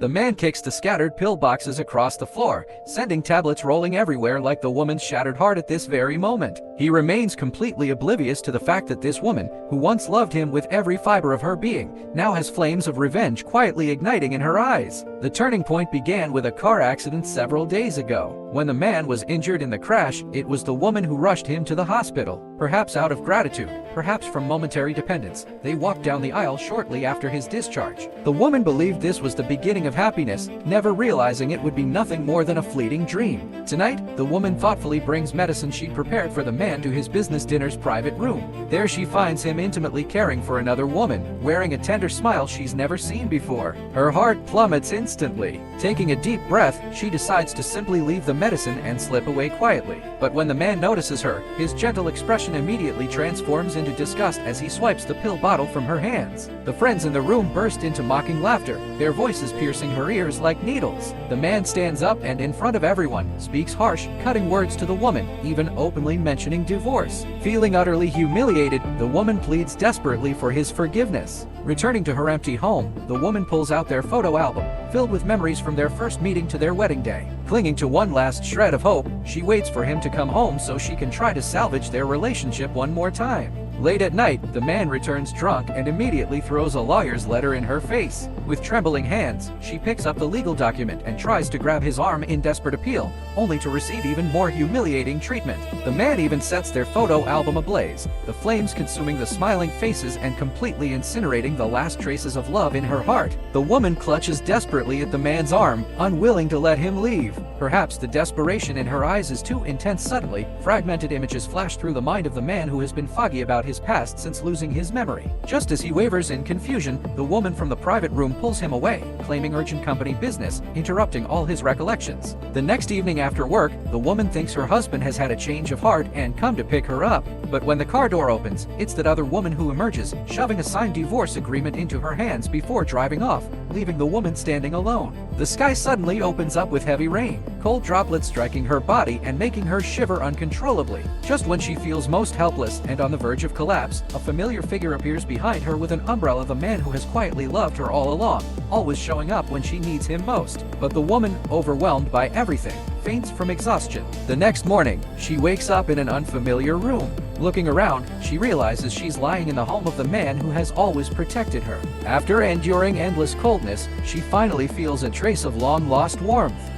The man kicks the scattered pill boxes across the floor, sending tablets rolling everywhere like the woman's shattered heart at this very moment. He remains completely oblivious to the fact that this woman, who once loved him with every fiber of her being, now has flames of revenge quietly igniting in her eyes. The turning point began with a car accident several days ago. When the man was injured in the crash, it was the woman who rushed him to the hospital. Perhaps out of gratitude, perhaps from momentary dependence, they walked down the aisle shortly after his discharge. The woman believed this was the beginning of happiness, never realizing it would be nothing more than a fleeting dream. Tonight, the woman thoughtfully brings medicine she'd prepared for the man to his business dinner's private room. There she finds him intimately caring for another woman, wearing a tender smile she's never seen before. Her heart plummets instantly. Taking a deep breath, she decides to simply leave the medicine and slip away quietly. But when the man notices her, his gentle expression immediately transforms into disgust as he swipes the pill bottle from her hands. The friends in the room burst into mocking laughter, their voices piercing her ears like needles. The man stands up and in front of everyone, speaks harsh, cutting words to the woman, even openly mentioning divorce. Feeling utterly humiliated, the woman pleads desperately for his forgiveness. Returning to her empty home, the woman pulls out their photo album, filled with memories from their first meeting to their wedding day. Clinging to one last shred of hope, she waits for him to come home so she can try to salvage their relationship one more time. Late at night, the man returns drunk and immediately throws a lawyer's letter in her face. With trembling hands, she picks up the legal document and tries to grab his arm in desperate appeal, only to receive even more humiliating treatment. The man even sets their photo album ablaze, the flames consuming the smiling faces and completely incinerating the last traces of love in her heart. The woman clutches desperately at the man's arm, unwilling to let him leave. Perhaps the desperation in her eyes is too intense. Suddenly, fragmented images flash through the mind of the man who has been foggy about his past since losing his memory. Just as he wavers in confusion, the woman from the private room pulls him away, claiming urgent company business, interrupting all his recollections. The next evening after work, the woman thinks her husband has had a change of heart and come to pick her up. But when the car door opens, it's that other woman who emerges, shoving a signed divorce agreement into her hands before driving off, leaving the woman standing alone. The sky suddenly opens up with heavy rain, cold droplets striking her body and making her shiver uncontrollably. Just when she feels most helpless and on the verge of collapse, a familiar figure appears behind her with an umbrella, the man who has quietly loved her all along, always showing up when she needs him most. But the woman, overwhelmed by everything, faints from exhaustion. The next morning, she wakes up in an unfamiliar room. Looking around, she realizes she's lying in the home of the man who has always protected her. After enduring endless coldness, she finally feels a trace of long-lost warmth.